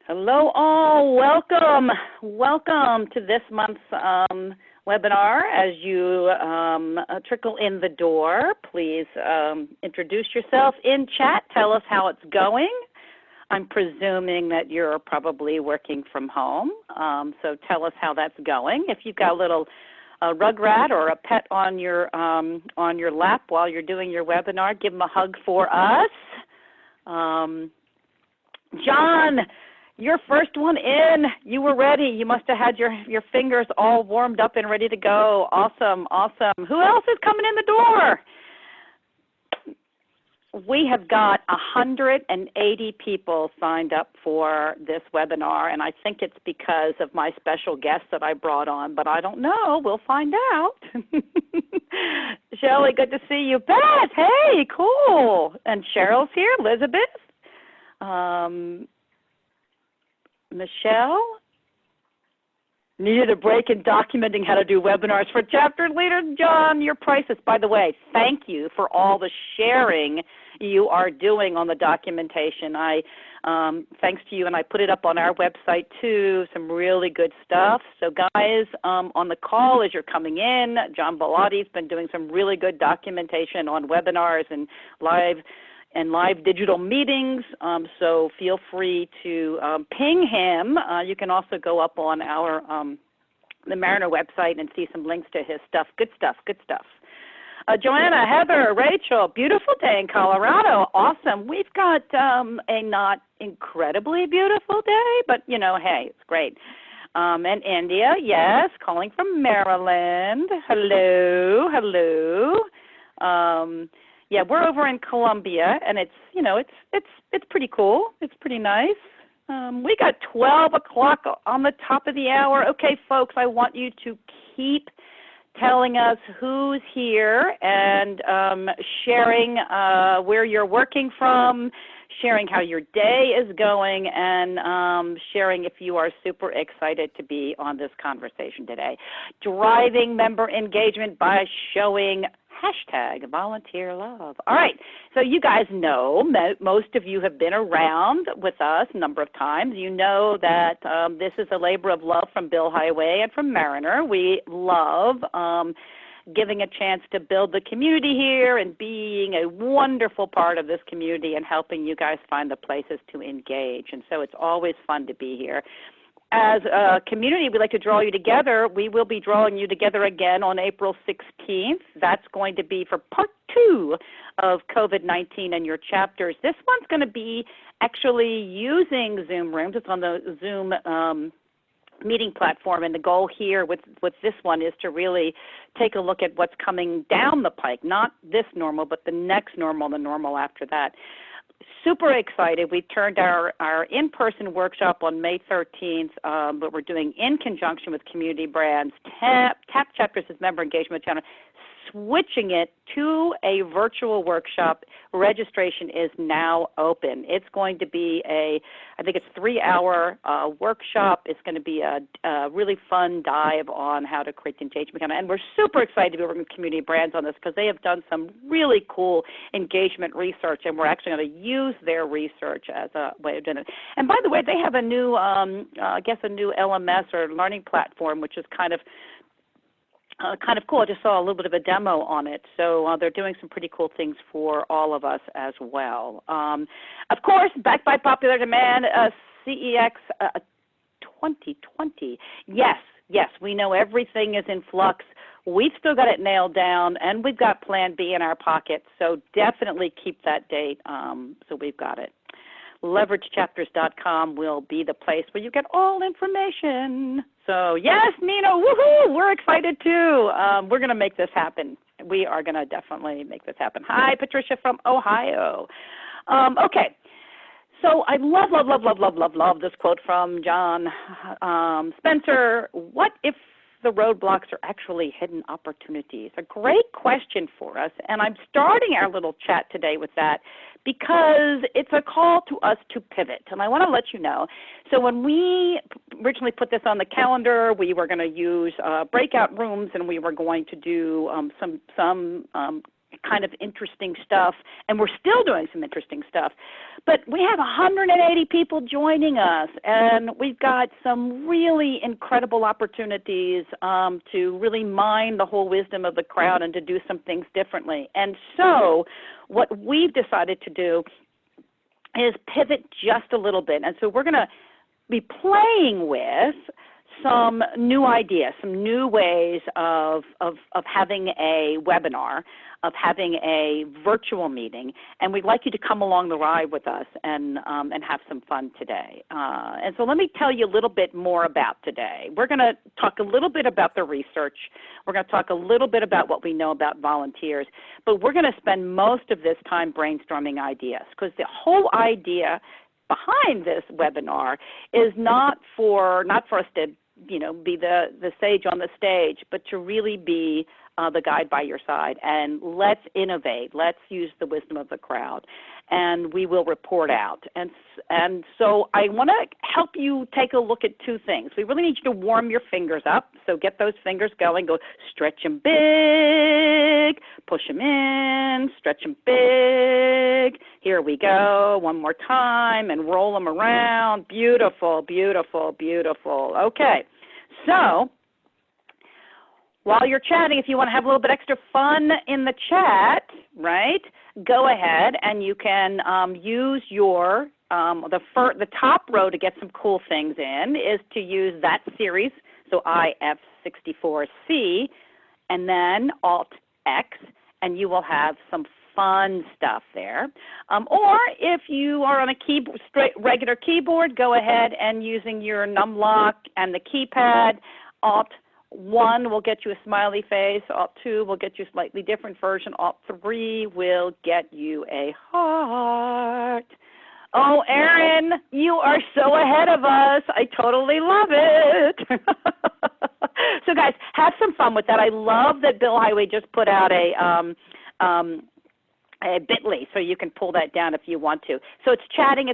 Hello all, welcome to this month's webinar. As you trickle in the door, please introduce yourself in chat, tell us how it's going. I'm presuming that you're probably working from home, so tell us how that's going. If you've got a little rugrat or a pet on your lap while you're doing your webinar, give them a hug for us. John, your first one in. You were ready. You must have had your fingers all warmed up and ready to go. Awesome, awesome. Who else is coming in the door? We have got 180 people signed up for this webinar, and I think it's because of my special guest that I brought on, but I don't know. We'll find out. Shelley, good to see you. Beth, hey, cool. And Cheryl's here. Elizabeth. Michelle, needed a break in documenting how to do webinars for chapter leader. John, you're priceless. By the way, thank you for all the sharing you are doing on the documentation. Thanks to you, and I put it up on our website too, some really good stuff. So guys, on the call as you're coming in, John Bellatti's been doing some really good documentation on webinars and live digital meetings, so feel free to ping him. You can also go up on our the Mariner website and see some links to his stuff. Good stuff, good stuff. Joanna, Heather, Rachel, beautiful day in Colorado. Awesome. We've got a not incredibly beautiful day, but, you know, hey, it's great. And India, yes, calling from Maryland. Hello, hello. Yeah, we're over in Columbia, and it's, you know, it's pretty cool. It's pretty nice. We got 12 o'clock on the top of the hour. Okay, folks, I want you to keep telling us who's here and sharing where you're working from, sharing how your day is going, and sharing if you are super excited to be on this conversation today. Driving member engagement by showing #VolunteerLove. All right, so you guys know, most of you have been around with us a number of times. You know that this is a labor of love from Bill Highway and from Mariner. We love giving a chance to build the community here and being a wonderful part of this community and helping you guys find the places to engage. And so it's always fun to be here. As a community, we'd like to draw you together. We will be drawing you together again on April 16th. That's going to be for part 2 of COVID-19 and your chapters. This one's going to be actually using Zoom Rooms. It's on the Zoom meeting platform, and the goal here with this one is to really take a look at what's coming down the pike, not this normal, but the next normal, the normal after that. Super excited. We turned our in-person workshop on May 13th, but we're doing in conjunction with Community Brands, TAP Chapters' member engagement channel, switching it to a virtual workshop. Registration is now open. It's going to be I think it's 3-hour workshop. It's going to be a really fun dive on how to create engagement. And we're super excited to be working with Community Brands on this because they have done some really cool engagement research, and we're actually going to use their research as a way of doing it. And by the way, they have a new, I guess a new LMS or learning platform, which is kind of cool. I just saw a little bit of a demo on it. So they're doing some pretty cool things for all of us as well. Of course, backed by popular demand, CEX 2020. Yes, we know everything is in flux. We've still got it nailed down, and we've got Plan B in our pocket. So definitely keep that date so we've got it. LeverageChapters.com will be the place where you get all information. So yes, Nina, woohoo, we're excited too. We're going to make this happen. We are going to definitely make this happen. Hi, Patricia from Ohio. Okay, so I love this quote from John Spencer. What if the roadblocks are actually hidden opportunities? A great question for us, and I'm starting our little chat today with that because it's a call to us to pivot, and I want to let you know. So when we originally put this on the calendar, we were going to use breakout rooms, and we were going to do some kind of interesting stuff, and we're still doing some interesting stuff. But we have 180 people joining us, and we've got some really incredible opportunities to really mine the whole wisdom of the crowd and to do some things differently. And so what we've decided to do is pivot just a little bit. And so we're going to be playing with some new ideas, some new ways of having a webinar, of having a virtual meeting, and we'd like you to come along the ride with us and have some fun today. And so let me tell you a little bit more about today. We're going to talk a little bit about the research. We're going to talk a little bit about what we know about volunteers, but we're going to spend most of this time brainstorming ideas, because the whole idea behind this webinar is not for us to be the sage on the stage, but to really be the guide by your side. And let's innovate. Let's use the wisdom of the crowd, and we will report out. And so I want to help you take a look at two things. We really need you to warm your fingers up. So get those fingers going. Go stretch them big, push them in, stretch them big. Here we go. One more time, and roll them around. Beautiful, beautiful, beautiful. Okay. So while you're chatting, if you want to have a little bit extra fun in the chat, right, go ahead and you can use your the top row to get some cool things in is to use that series, so IF64C, and then Alt-X, and you will have some fun stuff there. Or if you are on a regular keyboard, go ahead and using your numlock and the keypad, Alt-1 will get you a smiley face, Alt-2 will get you a slightly different version, Alt-3 will get you a heart. Oh, Erin, you are so ahead of us. I totally love it. So guys, have some fun with that. I love that Bill Highway just put out a bit.ly, so you can pull that down if you want to. So it's chatting,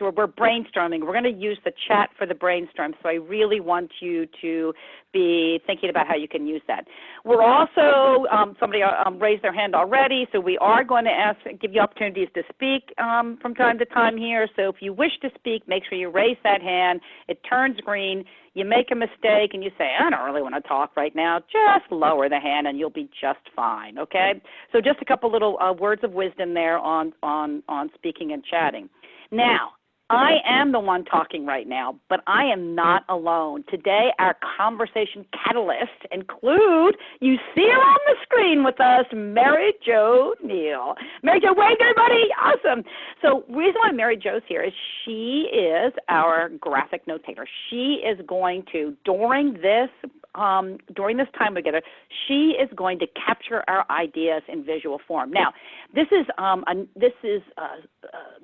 we're brainstorming. We're going to use the chat for the brainstorm, so I really want you to be thinking about how you can use that. We're also, somebody raised their hand already, so we are going to give you opportunities to speak from time to time here. So if you wish to speak, make sure you raise that hand. It turns green. You make a mistake and you say, I don't really want to talk right now, just lower the hand and you'll be just fine, okay? So just a couple little words of wisdom there on speaking and chatting. Now, I am the one talking right now, but I am not alone. Today, our conversation catalysts include, you see her on the screen with us, Mary Jo Neal. Mary Jo, wave everybody, awesome. So the reason why Mary Jo's here is she is our graphic notator. She is going to, during this time together, she is going to capture our ideas in visual form. Now, this is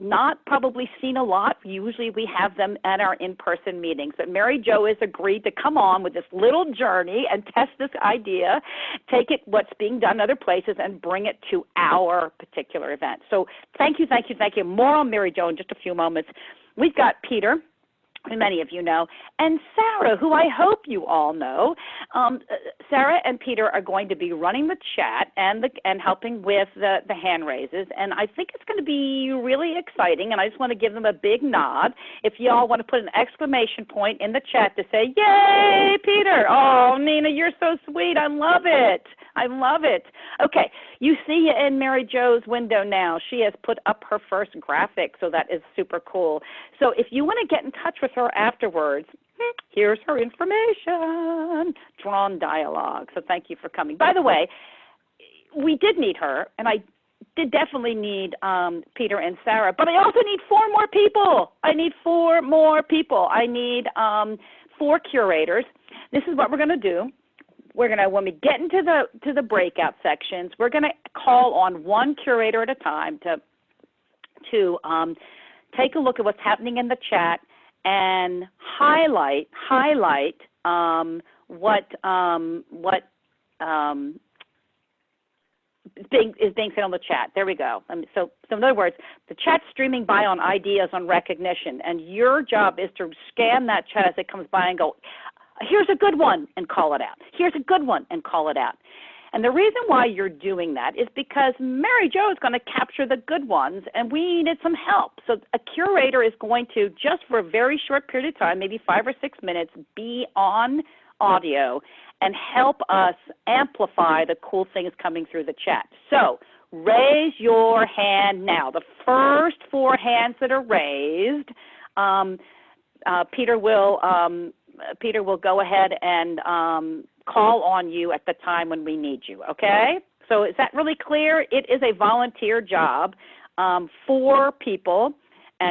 not probably seen a lot. Usually we have them at our in-person meetings, but Mary Jo has agreed to come on with this little journey and test this idea, take it, what's being done other places, and bring it to our particular event. So thank you, thank you, thank you. More on Mary Jo in just a few moments. We've got Peter, who many of you know, and Sarah, who I hope you all know. Sarah and Peter are going to be running the chat and helping with the hand raises, and I think it's going to be really exciting, and I just want to give them a big nod. If you all want to put an exclamation point in the chat to say, yay, Peter. Oh, Nina, you're so sweet. I love it. I love it. Okay, you see in Mary Jo's window now, she has put up her first graphic, so that is super cool. So if you want to get in touch with her afterwards, here's her information, drawn dialogue. So thank you for coming. By the way, we did need her, and I did definitely need Peter and Sarah, but I also need 4 more people. I need 4 more people. I need 4 curators. This is what we're going to do. We're going to, when we get into the breakout sections, we're going to call on one curator at a time to take a look at what's happening in the chat and highlight what is being said on the chat. There we go. So in other words, the chat's streaming by on ideas, on recognition, and your job is to scan that chat as it comes by and go, here's a good one, and call it out. Here's a good one, and call it out. And the reason why you're doing that is because Mary Jo is going to capture the good ones, and we needed some help. So a curator is going to, just for a very short period of time, maybe 5 or 6 minutes, be on audio and help us amplify the cool things coming through the chat. So raise your hand now. The first 4 hands that are raised, Peter will go ahead and call on you at the time when we need you, okay? So is that really clear? It is a volunteer job. 4 people.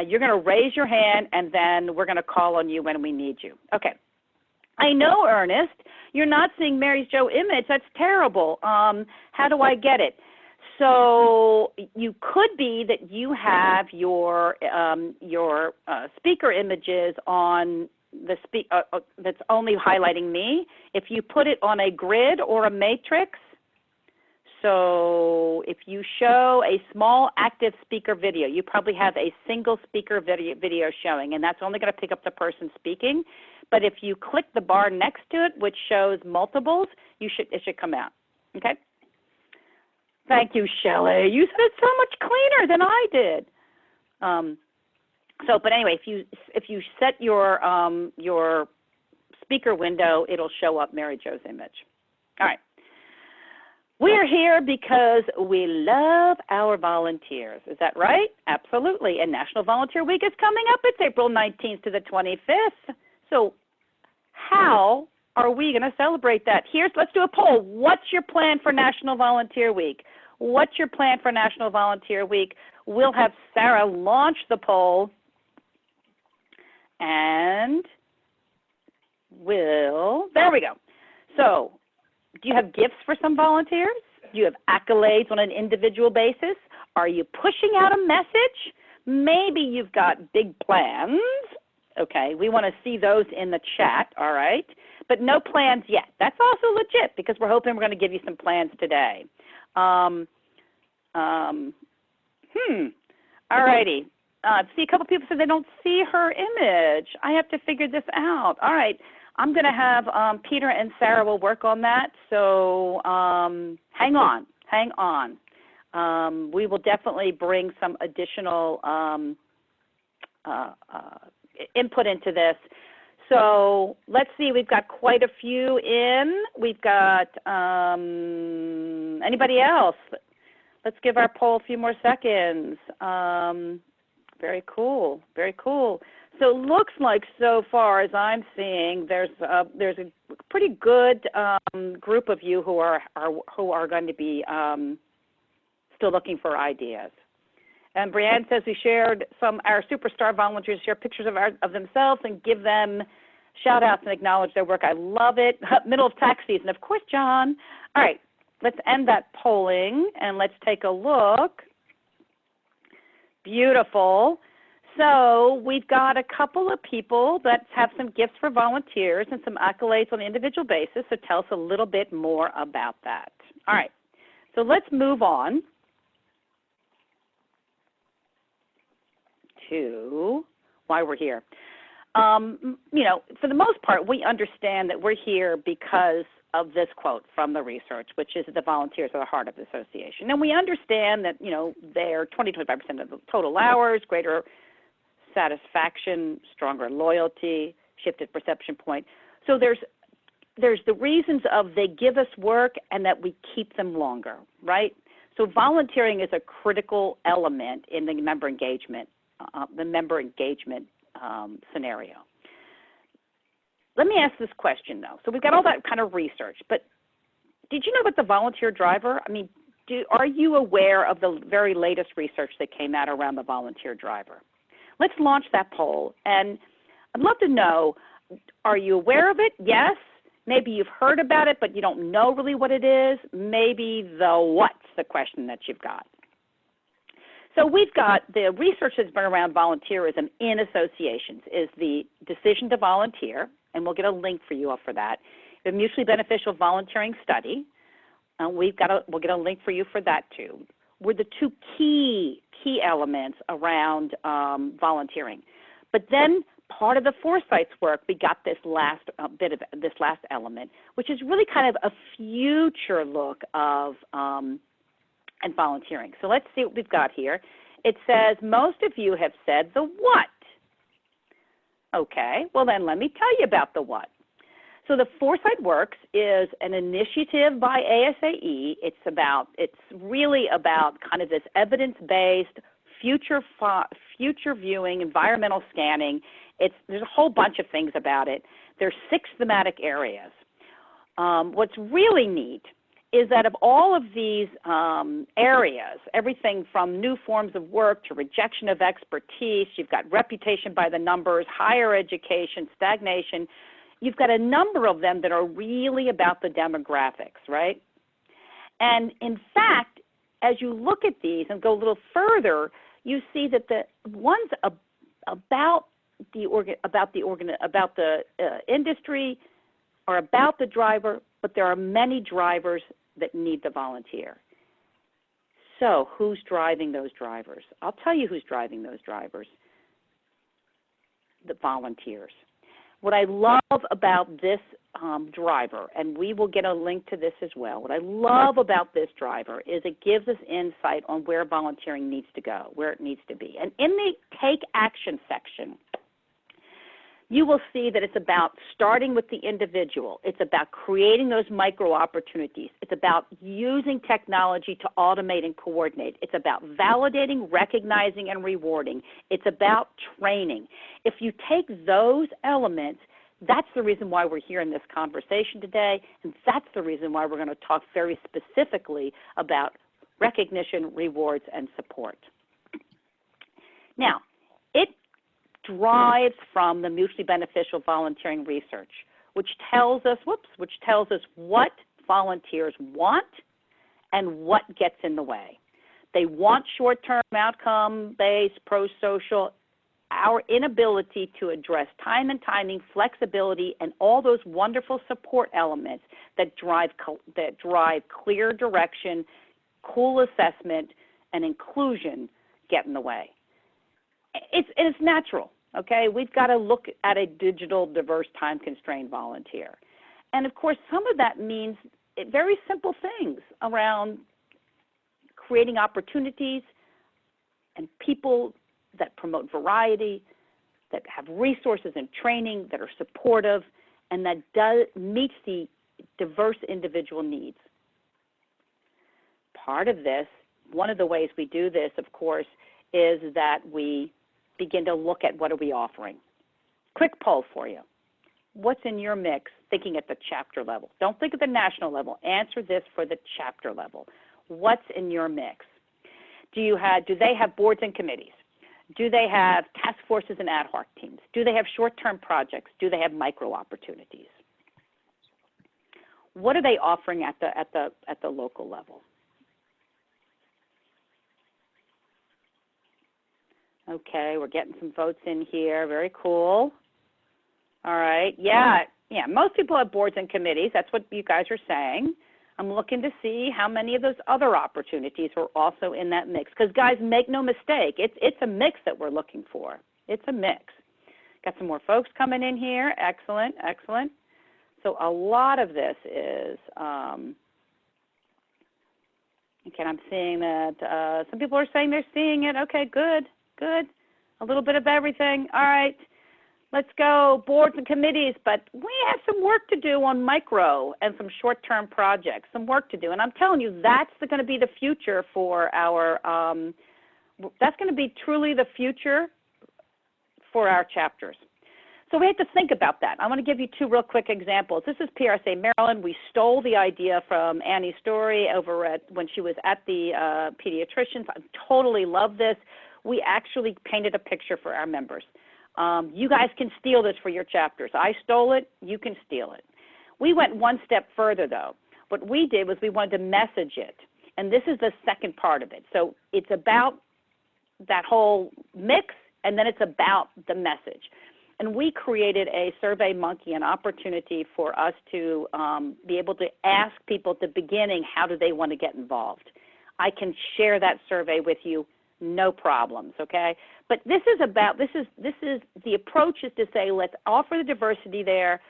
You're going to raise your hand, and then we're going to call on you when we need you. Okay. I know, Ernest, you're not seeing Mary Jo image. That's terrible. How do I get it? So you could be that you have your speaker images on the that's only highlighting me. If you put it on a grid or a matrix, so if you show a small active speaker video, you probably have a single speaker video showing, and that's only going to pick up the person speaking. But if you click the bar next to it, which shows multiples, it should come out. Okay? Thank you, Shelley. You said it so much cleaner than I did. But anyway, if you set your speaker window, it'll show up Mary Jo's image. All right. We're here because we love our volunteers. Is that right? Absolutely. And National Volunteer Week is coming up. It's April 19th to the 25th. So how are we going to celebrate that? Let's do a poll. What's your plan for National Volunteer Week? What's your plan for National Volunteer Week? We'll have Sarah launch the poll, and there we go. So do you have gifts for some volunteers? Do you have accolades on an individual basis? Are you pushing out a message? Maybe you've got big plans. Okay, we want to see those in the chat, all right? But no plans yet. That's also legit because we're hoping we're going to give you some plans today. All righty. See, a couple people said they don't see her image. I have to figure this out. All right. I'm going to have Peter and Sarah will work on that. So hang on. We will definitely bring some additional input into this. So let's see. We've got quite a few in. We've got anybody else? Let's give our poll a few more seconds. Very cool. Very cool. So it looks like so far as I'm seeing, there's a pretty good group of you who are going to be still looking for ideas. And Brianne says we shared our superstar volunteers share pictures of themselves and give them shout outs and acknowledge their work. I love it. Middle of tax season, of course, John. All right, let's end that polling and let's take a look. Beautiful. So we've got a couple of people that have some gifts for volunteers and some accolades on an individual basis. So tell us a little bit more about that. All right. So let's move on to why we're here. For the most part, we understand that we're here because of this quote from the research, which is that the volunteers are the heart of the association. And we understand that, they're 20-25% of the total hours, greater satisfaction, stronger loyalty, shifted perception point. So there's the reasons of they give us work and that we keep them longer, right? So volunteering is a critical element in the member engagement scenario. Let me ask this question, though. So we've got all that kind of research, but did you know about the volunteer driver? I mean, are you aware of the very latest research that came out around the volunteer driver? Let's launch that poll, and I'd love to know, are you aware of it? Yes. Maybe you've heard about it, but you don't know really what it is. Maybe the what's the question that you've got. So we've got the research that's been around volunteerism in associations is the decision to volunteer, and we'll get a link for you all for that. The mutually beneficial volunteering study, we'll get a link for you for that too. Were the two key elements around volunteering. But then part of the Foresight's work, we got this last this last element, which is really kind of a future look of and volunteering. So let's see what we've got here. It says, most of you have said the what. Okay, well then let me tell you about the what. So the Foresight Works is an initiative by ASAE. It's really about kind of this evidence-based future viewing, environmental scanning. There's a whole bunch of things about it. There's 6 thematic areas. What's really neat is that of all of these areas, everything from new forms of work to rejection of expertise, you've got reputation by the numbers, higher education, stagnation, you've got a number of them that are really about the demographics, right? And in fact, as you look at these and go a little further, you see that the ones about the industry are about the driver, but there are many drivers that need the volunteer. So who's driving those drivers? I'll tell you who's driving those drivers: the volunteers. What I love about this driver, and we will get a link to this as well, what I love about this driver is it gives us insight on where volunteering needs to go, where it needs to be. And in the Take Action section, you will see that it's about starting with the individual. It's about creating those micro opportunities. It's about using technology to automate and coordinate. It's about validating, recognizing, and rewarding. It's about training. If you take those elements, that's the reason why we're here in this conversation today, and that's the reason why we're going to talk very specifically about recognition, rewards, and support. Now, it derives from the mutually beneficial volunteering research, which tells us what volunteers want and what gets in the way. They want short-term outcome-based, pro-social. Our inability to address time and timing, flexibility, and all those wonderful support elements that drive clear direction, cool assessment, and inclusion get in the way. It's natural, okay? We've got to look at a digital, diverse, time-constrained volunteer. And, of course, some of that means very simple things around creating opportunities and people that promote variety, that have resources and training, that are supportive, and that meets the diverse individual needs. Part of this, one of the ways we do this, of course, is that we begin to look at what are we offering. Quick poll for you. What's in your mix, thinking at the chapter level? Don't think at the national level. Answer this for the chapter level. What's in your mix? Do they have boards and committees? Do they have task forces and ad hoc teams? Do they have short-term projects? Do they have micro opportunities? What are they offering at the local level? Okay, we're getting some votes in here. Very cool. All right. Yeah, most people have boards and committees. That's what you guys are saying. I'm looking to see how many of those other opportunities are also in that mix. Because, guys, make no mistake, it's a mix that we're looking for. It's a mix. Got some more folks coming in here. Excellent, excellent. So a lot of this is, okay, I'm seeing that some people are saying they're seeing it. Okay, good, good. A little bit of everything. All right. Let's go, boards and committees, but we have some work to do on micro and some short-term projects, some work to do. And I'm telling you, that's going to be the future for our, that's going to be truly the future for our chapters. So we have to think about that. I want to give you 2 real quick examples. This is PRSA Maryland. We stole the idea from Annie's story over when she was at the pediatricians. I totally love this. We actually painted a picture for our members. You guys can steal this for your chapters. I stole it. You can steal it. We went one step further, though. What we did was we wanted to message it, and this is the second part of it. So it's about that whole mix, and then it's about the message. And we created a Survey Monkey, an opportunity for us to be able to ask people at the beginning, how do they want to get involved? I can share that survey with you no problems, okay? But this is the approach is to say, let's offer the diversity there.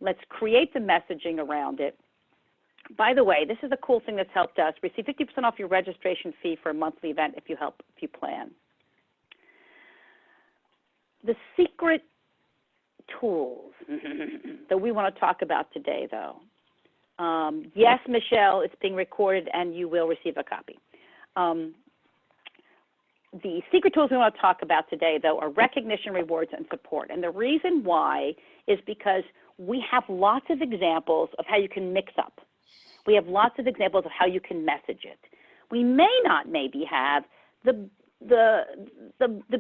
Let's create the messaging around it. By the way, this is a cool thing that's helped us. Receive 50% off your registration fee for a monthly event if you plan. The secret tools that we want to talk about today, though. Yes, Michelle, it's being recorded and you will receive a copy. The secret tools we want to talk about today, though, are recognition, rewards, and support. And the reason why is because we have lots of examples of how you can mix up. We have lots of examples of how you can message it. We may not maybe have the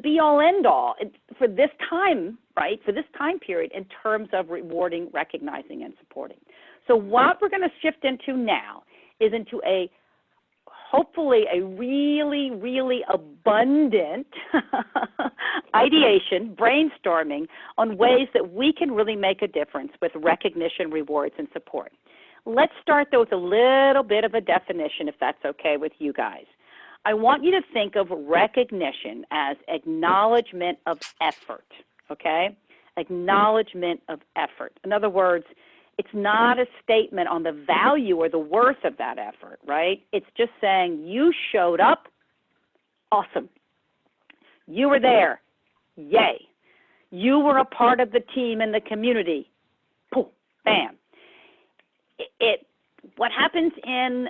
be-all, end-all for this time, right, for this time period in terms of rewarding, recognizing, and supporting. So what we're going to shift into now is into hopefully a really, really abundant ideation, brainstorming on ways that we can really make a difference with recognition, rewards, and support. Let's start, though, with a little bit of a definition, if that's okay with you guys. I want you to think of recognition as acknowledgement of effort, okay? Acknowledgement of effort. In other words, it's not a statement on the value or the worth of that effort, right? It's just saying you showed up, awesome. You were there, yay. You were a part of the team and the community, boom, bam. What happens in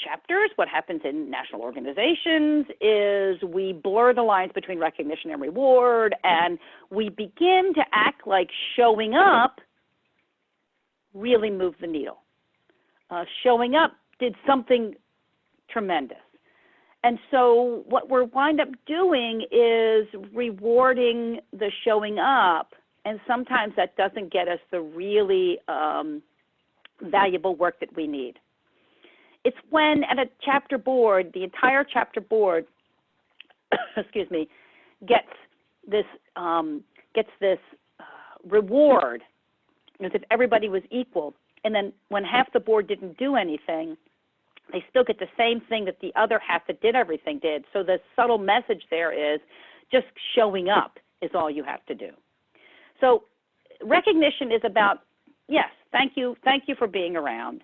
chapters, what happens in national organizations is we blur the lines between recognition and reward, and we begin to act like showing up really moved the needle. Showing up did something tremendous. And so what we're wind up doing is rewarding the showing up, and sometimes that doesn't get us the really valuable work that we need. It's when at a chapter board, the entire chapter board, excuse me, gets this reward as if everybody was equal, and then when half the board didn't do anything, they still get the same thing that the other half that did everything did. So the subtle message there is just showing up is all you have to do. So recognition is about, yes, thank you for being around.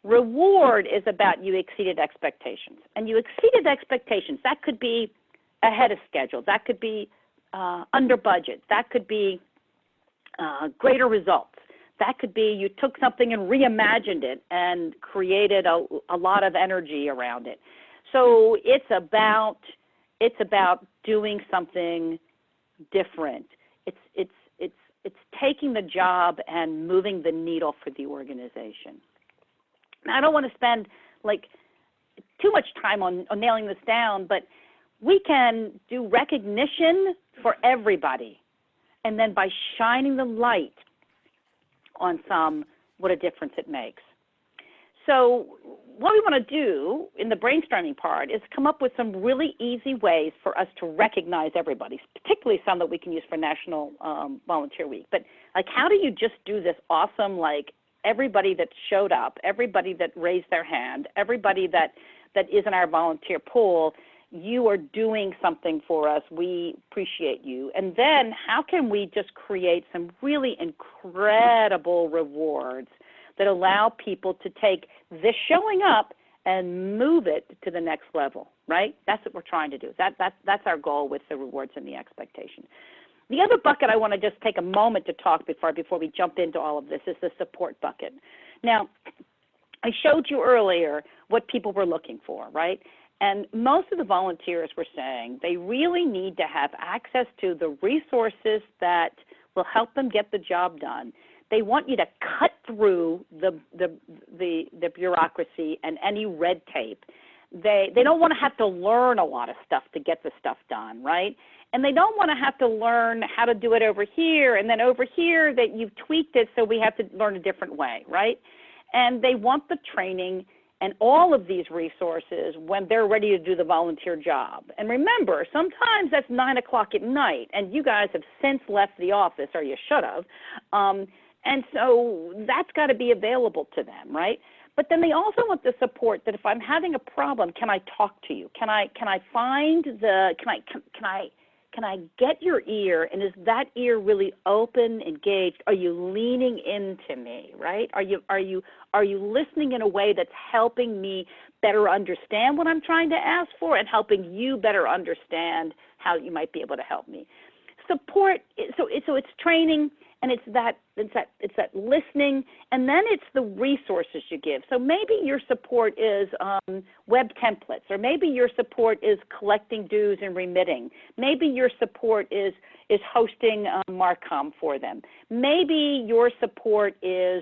Reward is about you exceeded expectations. And you exceeded expectations. That could be ahead of schedule. That could be under budget. That could be greater results. That could be you took something and reimagined it and created a lot of energy around it. So it's about doing something different. It's taking the job and moving the needle for the organization. Now, I don't want to spend too much time on nailing this down, but we can do recognition for everybody, and then by shining the light on what a difference it makes. So what we want to do in the brainstorming part is come up with some really easy ways for us to recognize everybody, particularly some that we can use for National Volunteer Week. But how do you just do this awesome, everybody that showed up, everybody that raised their hand, everybody that is in our volunteer pool, you are doing something for us. We appreciate you. And then how can we just create some really incredible rewards that allow people to take this showing up and move it to the next level, right? That's what we're trying to do. That's our goal with the rewards and the expectation. The other bucket I want to just take a moment to talk before we jump into all of this is the support bucket. Now, I showed you earlier what people were looking for, right? And most of the volunteers were saying they really need to have access to the resources that will help them get the job done. They want you to cut through the bureaucracy and any red tape. They don't want to have to learn a lot of stuff to get the stuff done, right? And they don't want to have to learn how to do it over here, and then over here that you've tweaked it so we have to learn a different way, right? And they want the training and all of these resources when they're ready to do the volunteer job. And remember, sometimes that's 9 o'clock at night, and you guys have since left the office, or you should have. And so that's got to be available to them, right? But then they also want the support that if I'm having a problem, can I talk to you? Can I find the, can I get your ear, and is that ear really open, engaged? Are you leaning into me, right? Are you listening in a way that's helping me better understand what I'm trying to ask for and helping you better understand how you might be able to help me? Support, so it's training, and it's that listening, and then it's the resources you give. So maybe your support is web templates, or maybe your support is collecting dues and remitting. Maybe your support is hosting Marcom for them. Maybe your support is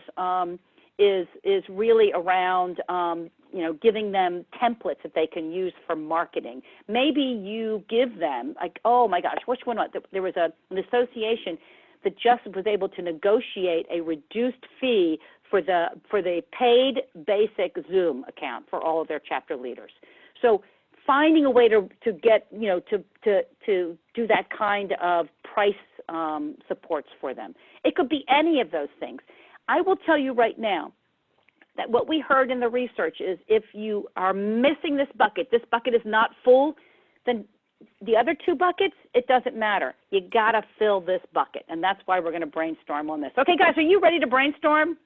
really around giving them templates that they can use for marketing. Maybe you give them, like, oh my gosh, which one? There was an association that just was able to negotiate a reduced fee for the paid basic Zoom account for all of their chapter leaders. So finding a way to get, to do that kind of price supports for them. It could be any of those things. I will tell you right now that what we heard in the research is if you are missing this bucket is not full, then the other two buckets, it doesn't matter. You got to fill this bucket, and that's why we're going to brainstorm on this. Okay, guys, are you ready to brainstorm?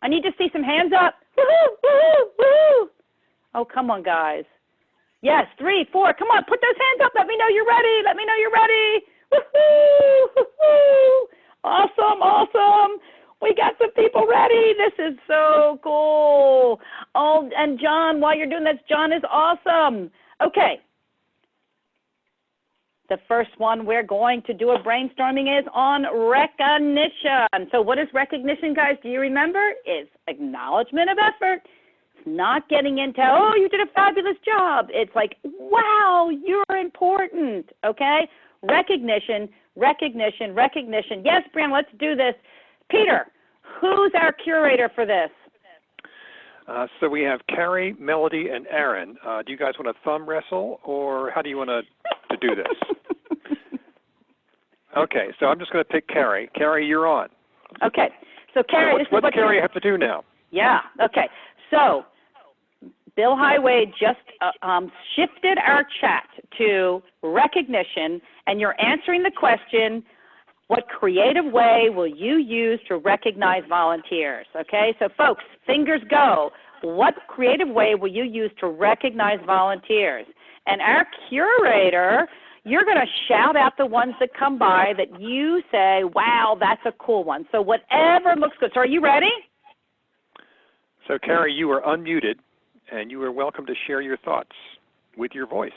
I need to see some hands up. Woo-hoo, woo-hoo, woo-hoo. Oh, come on, guys. Yes, 3, 4. Come on, put those hands up. Let me know you're ready. Let me know you're ready. Woo-hoo, woo-hoo. Awesome, awesome. We got some people ready. This is so cool. Oh, and John, while you're doing this, John is awesome. Okay. The first one we're going to do a brainstorming is on recognition. So what is recognition, guys? Do you remember? It's acknowledgement of effort. It's not getting into, oh, you did a fabulous job. It's like, wow, you're important, okay? Recognition, recognition, recognition. Yes, Brian, let's do this. Peter, who's our curator for this? So we have Carrie, Melody, and Aaron. Do you guys want to thumb wrestle, or how do you want to do this? Okay, so I'm just going to pick Carrie. Carrie, you're on. Okay, so Carrie, so what's Carrie have to do now? Yeah, okay. So Bill Highway just shifted our chat to recognition, and you're answering the question, what creative way will you use to recognize volunteers? Okay, so folks, fingers go. What creative way will you use to recognize volunteers? And our curator, you're going to shout out the ones that come by that you say, wow, that's a cool one. So whatever looks good. So are you ready? So Carrie, you are unmuted, and you are welcome to share your thoughts with your voice.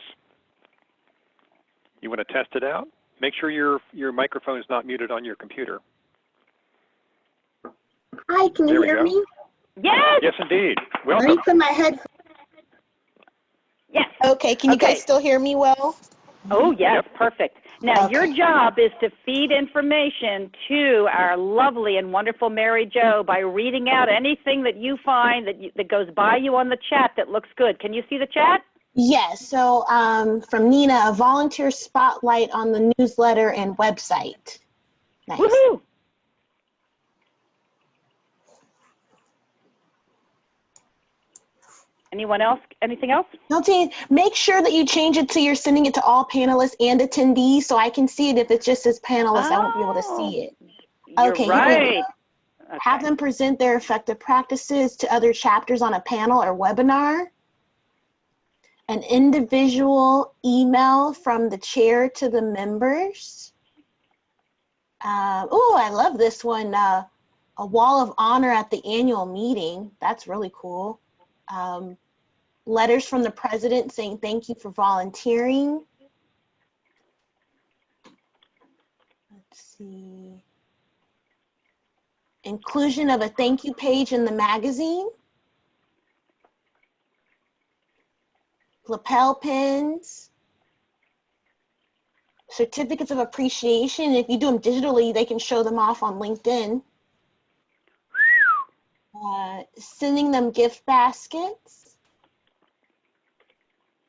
You want to test it out? Make sure your microphone is not muted on your computer. Hi, can you hear me? Yes. Yes, indeed. Welcome. Let me put my head. Yes. Okay, can you guys still hear me well? Oh, yes, Yep. perfect. Now, Okay. your job is to feed information to our lovely and wonderful Mary Jo by reading out anything that you find that goes by you on the chat that looks good. Can you see the chat? Yes, so from Nina, a volunteer spotlight on the newsletter and website. Nice. Woohoo! Anyone else? Anything else? Nothing. Make sure that you change it to you're sending it to all panelists and attendees so I can see it. If it just says panelists, I won't be able to see it. You're Okay, right. Have them present their effective practices to other chapters on a panel or webinar. An individual email from the chair to the members. Oh, I love this one. A wall of honor at the annual meeting. That's really cool. Letters from the president saying thank you for volunteering. Let's see. Inclusion of a thank you page in the magazine. Lapel pins. Certificates of appreciation. If you do them digitally, they can show them off on LinkedIn. Sending them gift baskets.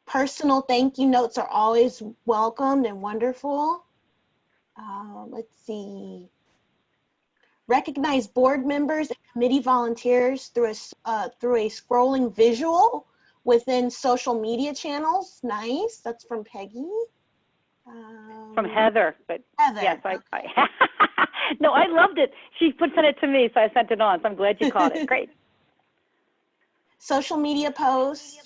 Personal thank you notes are always welcomed and wonderful. Let's see. Recognize board members committee volunteers through a scrolling visual within social media channels. Nice. That's from Peggy. From Heather, but Heather. yes, no, I loved it. She sent it to me, so I sent it on. So I'm glad you caught it. Great. Social media posts,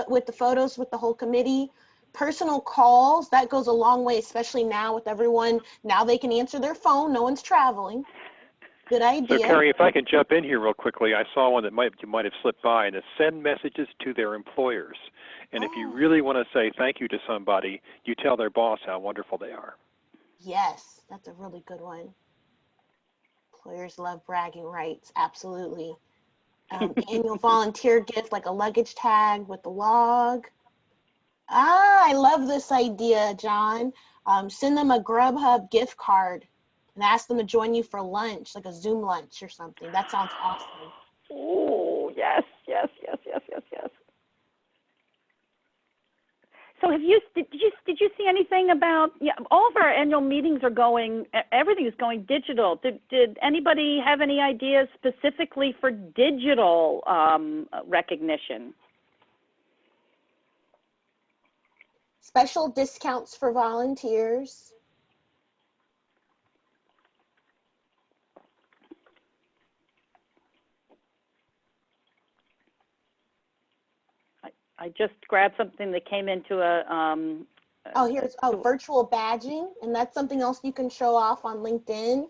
with the photos with the whole committee, personal calls. That goes a long way, especially now with everyone. Now they can answer their phone. No one's traveling. Good idea. So, Carrie, if I can jump in here real quickly, I saw one that you might have slipped by, and it's send messages to their employers. And if you really want to say thank you to somebody, you tell their boss how wonderful they are. Yes, that's a really good one. Employers love bragging rights, absolutely. Annual volunteer gift, like a luggage tag with the log. I love this idea, John. Send them a Grubhub gift card and ask them to join you for lunch, like a Zoom lunch or something. That sounds awesome. Oh, yes. So did you see anything about, all of our annual meetings are going, everything is going digital. Did anybody have any ideas specifically for digital recognition? Special discounts for volunteers. I just grabbed something that came into virtual badging, and that's something else you can show off on LinkedIn.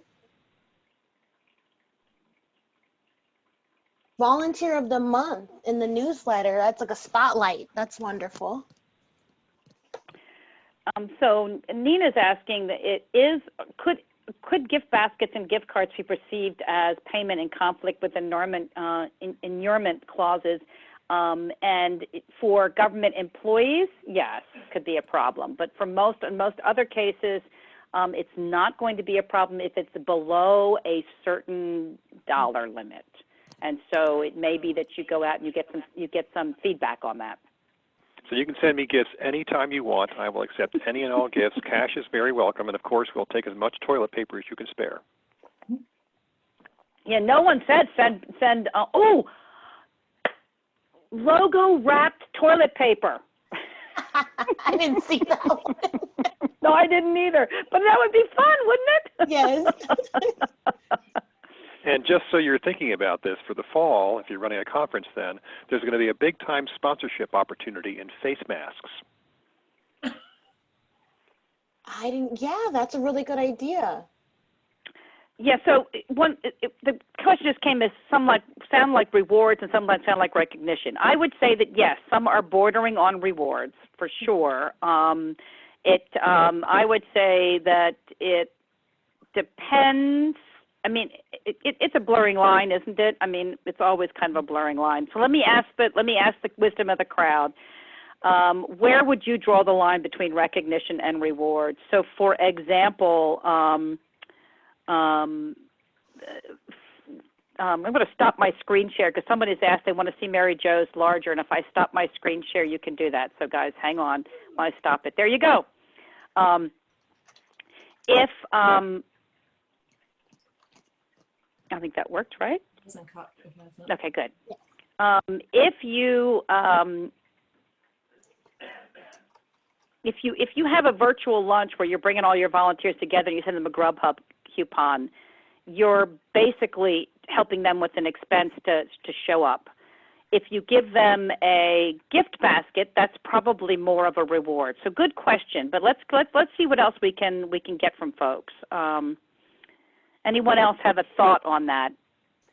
Volunteer of the month in the newsletter. That's like a spotlight. That's wonderful. So Nina's asking that could gift baskets and gift cards be perceived as payment in conflict with inurement clauses? And for government employees, yes, could be a problem. But for most other cases, it's not going to be a problem if it's below a certain dollar limit. And so it may be that you go out and you get some feedback on that. So you can send me gifts anytime you want. I will accept any and all gifts. Cash is very welcome, and of course, we'll take as much toilet paper as you can spare. Yeah, no one said send. Logo wrapped toilet paper. I didn't see that one. No, I didn't either. But that would be fun, wouldn't it? Yes. And just so you're thinking about this for the fall, if you're running a conference then, there's going to be a big time sponsorship opportunity in face masks. That's a really good idea. Yeah, so the question just came as some sound like rewards and some sound like recognition. I would say that yes, some are bordering on rewards for sure. I would say that it depends. I mean, it's a blurring line, isn't it? I mean, it's always kind of a blurring line. So let me ask the wisdom of the crowd. Where would you draw the line between recognition and rewards? So, for example, I'm going to stop my screen share because somebody's asked they want to see Mary Jo's larger, and if I stop my screen share, you can do that. So, guys, hang on while I stop it. There you go. I think that worked, right? Okay, good. If you have a virtual lunch where you're bringing all your volunteers together and you send them a Grubhub coupon, you're basically helping them with an expense to show up. If you give them a gift basket, that's probably more of a reward. So good question, but let's see what else we can get from folks. Anyone else have a thought on that?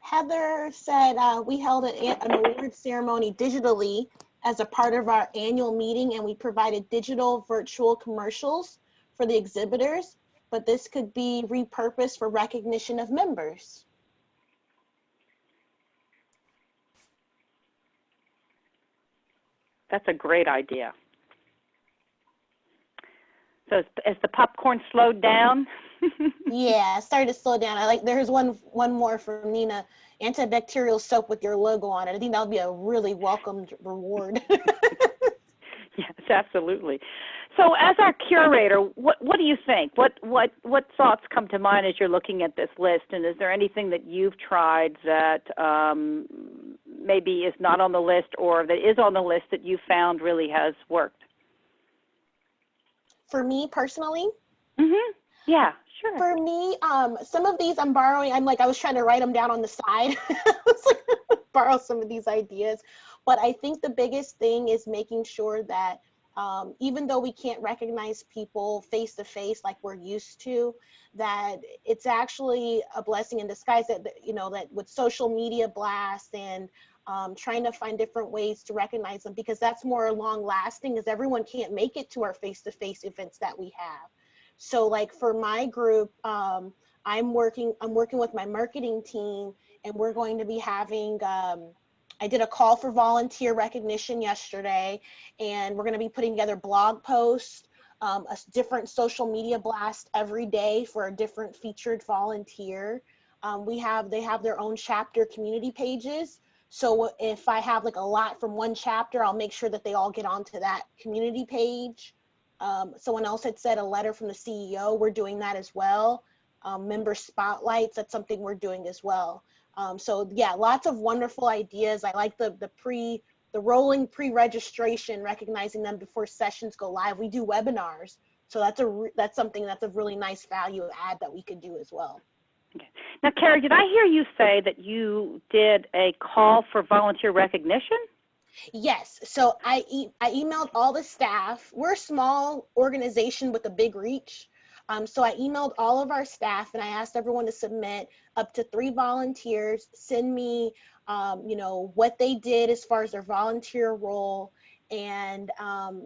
Heather said we held an award ceremony digitally as a part of our annual meeting, and we provided digital virtual commercials for the exhibitors, but this could be repurposed for recognition of members. That's a great idea. So as the popcorn slowed down? Yeah, it started to slow down. There's one more from Nina, antibacterial soap with your logo on it. I think that would be a really welcomed reward. Yes, absolutely. So as our curator, what do you think? What thoughts come to mind as you're looking at this list? And is there anything that you've tried that maybe is not on the list or that is on the list that you found really has worked? For me personally? Mm-hmm. Yeah, sure. For me, some of these I'm borrowing. I was trying to write them down on the side. I was like, borrow some of these ideas. But I think the biggest thing is making sure that even though we can't recognize people face to face like we're used to, that it's actually a blessing in disguise that, that with social media blasts and trying to find different ways to recognize them, because that's more long lasting, as everyone can't make it to our face to face events that we have. So like for my group, I'm working with my marketing team, and we're going to be having, I did a call for volunteer recognition yesterday, and we're going to be putting together blog posts, a different social media blast every day for a different featured volunteer. They have their own chapter community pages. So if I have like a lot from one chapter, I'll make sure that they all get onto that community page. Someone else had said a letter from the CEO. We're doing that as well. Member spotlights, that's something we're doing as well. So yeah, lots of wonderful ideas. I like the rolling pre-registration, recognizing them before sessions go live. We do webinars, so that's something that's a really nice value add that we could do as well. Okay. Now, Carrie, did I hear you say that you did a call for volunteer recognition? Yes. So I emailed all the staff. We're a small organization with a big reach. So I emailed all of our staff, and I asked everyone to submit up to 3 volunteers, send me, what they did as far as their volunteer role. And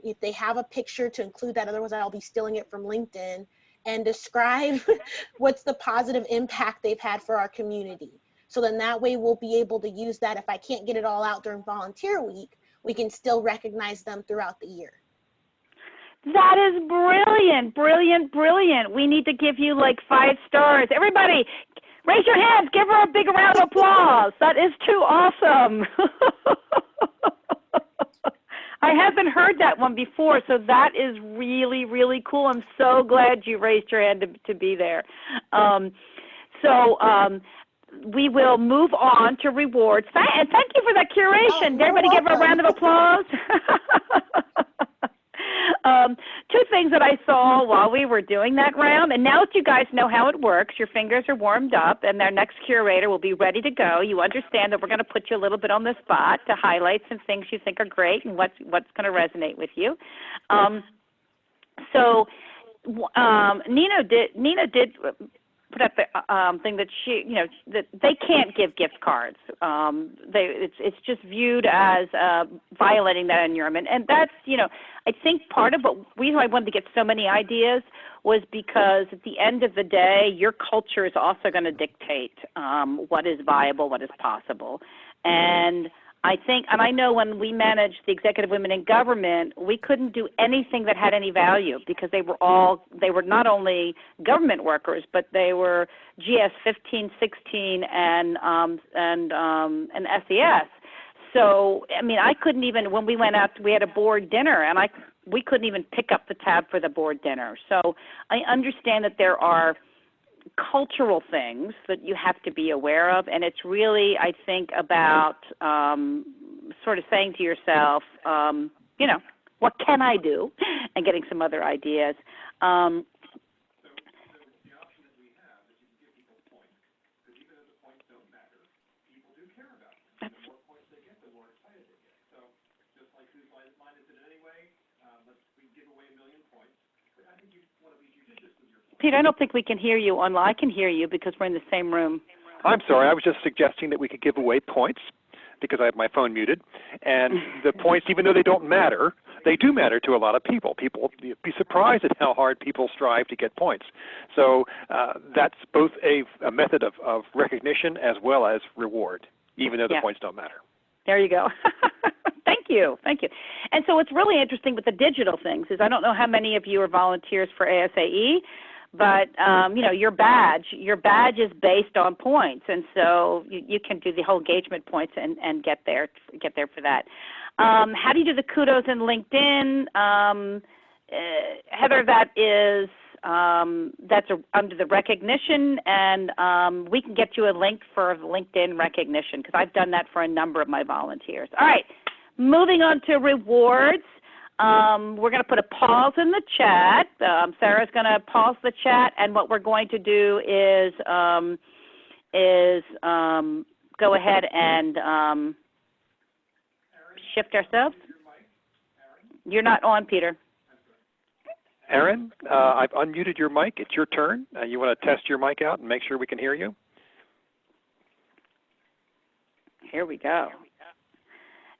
if they have a picture, to include that, otherwise I'll be stealing it from LinkedIn, and describe what's the positive impact they've had for our community. So then that way we'll be able to use that. If I can't get it all out during volunteer week, we can still recognize them throughout the year. That is brilliant, brilliant, brilliant. We need to give you like 5 stars. Everybody, raise your hands. Give her a big round of applause. That is too awesome. I haven't heard that one before, so that is really, really cool. I'm so glad you raised your hand to be there. We will move on to rewards. And thank you for that curation. Did everybody give her a round of applause? 2 things that I saw while we were doing that round, and now that you guys know how it works, your fingers are warmed up, and our next curator will be ready to go. You understand that we're going to put you a little bit on the spot to highlight some things you think are great and what's going to resonate with you. Nina did put up the thing that that they can't give gift cards. It's just viewed as violating that environment, and that's I think part of what reason I wanted to get so many ideas was because at the end of the day, your culture is also going to dictate what is viable, what is possible, and I think, and I know when we managed the Executive Women in Government, we couldn't do anything that had any value because they were not only government workers, but they were GS 15, 16, and SES. So, I mean, I couldn't even, when we went out, we had a board dinner, and we couldn't even pick up the tab for the board dinner. So I understand that there are cultural things that you have to be aware of, and it's really, I think, about sort of saying to yourself, what can I do, and getting some other ideas. Peter, I don't think we can hear you online. I can hear you because we're in the same room. I'm sorry. I was just suggesting that we could give away points because I have my phone muted. And the points, even though they don't matter, they do matter to a lot of people. People, you'd be surprised at how hard people strive to get points. So that's both a method of recognition as well as reward, even though the points don't matter. There you go. Thank you. Thank you. And so what's really interesting with the digital things is I don't know how many of you are volunteers for ASAE, but your badge is based on points, and so you can do the whole engagement points and get there for that. How do you do the kudos in LinkedIn? Heather, that is under the recognition, and we can get you a link for LinkedIn recognition because I've done that for a number of my volunteers. All right, moving on to rewards. We're going to put a pause in the chat. Sarah's going to pause the chat, and what we're going to do is go ahead and shift ourselves. You're not on, Peter. Aaron, I've unmuted your mic. It's your turn. You want to test your mic out and make sure we can hear you? Here we go.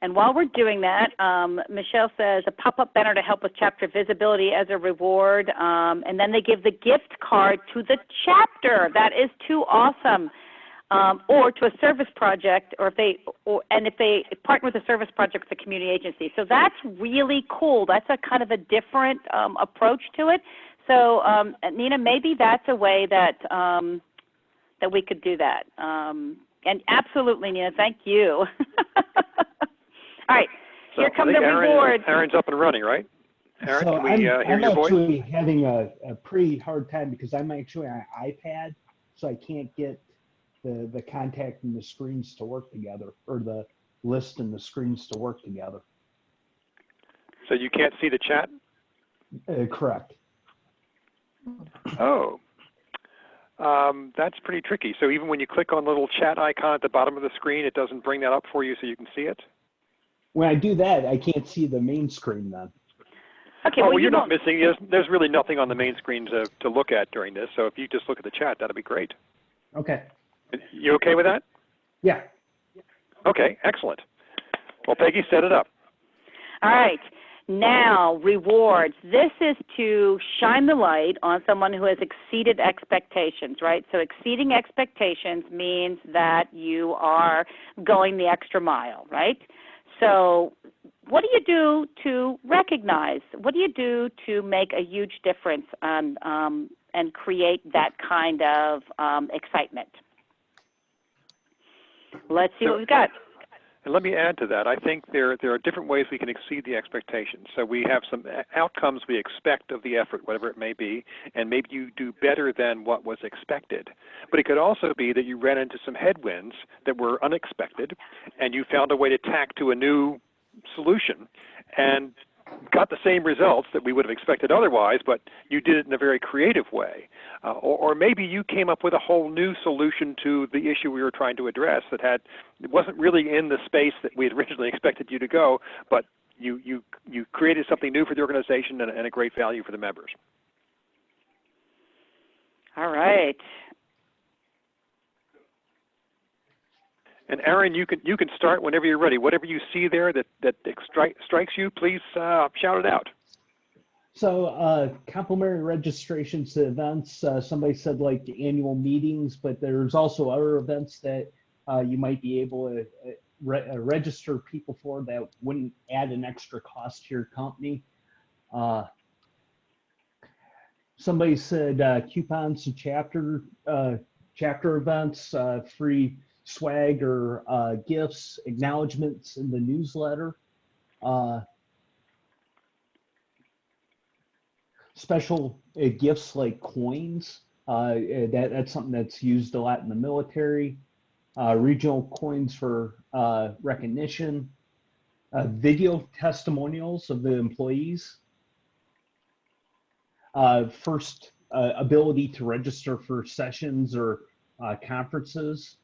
And while we're doing that, Michelle says a pop-up banner to help with chapter visibility as a reward, and then they give the gift card to the chapter. That is too awesome. Or to a service project, if they partner with a service project with a community agency. So that's really cool. That's a kind of a different approach to it. So Nina, maybe that's a way that that we could do that. And absolutely, Nina, thank you. All right, so here come the rewards. Aaron's up and running, right? Aaron, so can we hear your voice? I'm actually having a pretty hard time because I'm actually on an iPad, so I can't get the contact and the screens to work together, or the list and the screens to work together. So you can't see the chat? Correct. Oh, that's pretty tricky. So even when you click on the little chat icon at the bottom of the screen, it doesn't bring that up for you so you can see it? When I do that, I can't see the main screen then. Okay, well, you're not missing. There's really nothing on the main screen to look at during this. So if you just look at the chat, that'll be great. Okay. You okay with that? Yeah. Okay, excellent. Well, Peggy, set it up. All right. Now, rewards. This is to shine the light on someone who has exceeded expectations, right? So exceeding expectations means that you are going the extra mile, right? So what do you do to recognize? What do you do to make a huge difference and create that kind of excitement? Let's see what we've got. And let me add to that. I think there are different ways we can exceed the expectations. So we have some outcomes we expect of the effort, whatever it may be, and maybe you do better than what was expected. But it could also be that you ran into some headwinds that were unexpected, and you found a way to tack to a new solution and got the same results that we would have expected otherwise, but you did it in a very creative way. Or maybe you came up with a whole new solution to the issue we were trying to address that it wasn't really in the space that we had originally expected you to go, but you created something new for the organization and a great value for the members. All right. And Aaron, you can start whenever you're ready. Whatever you see there that strikes you, please shout it out. So complimentary registrations to events, somebody said like annual meetings, but there's also other events that you might be able to register people for that wouldn't add an extra cost to your company. Somebody said coupons to chapter events, free swag or gifts, acknowledgments in the newsletter. Special gifts like coins, that's something that's used a lot in the military. Regional coins for recognition. Video testimonials of the employees. First ability to register for sessions or conferences.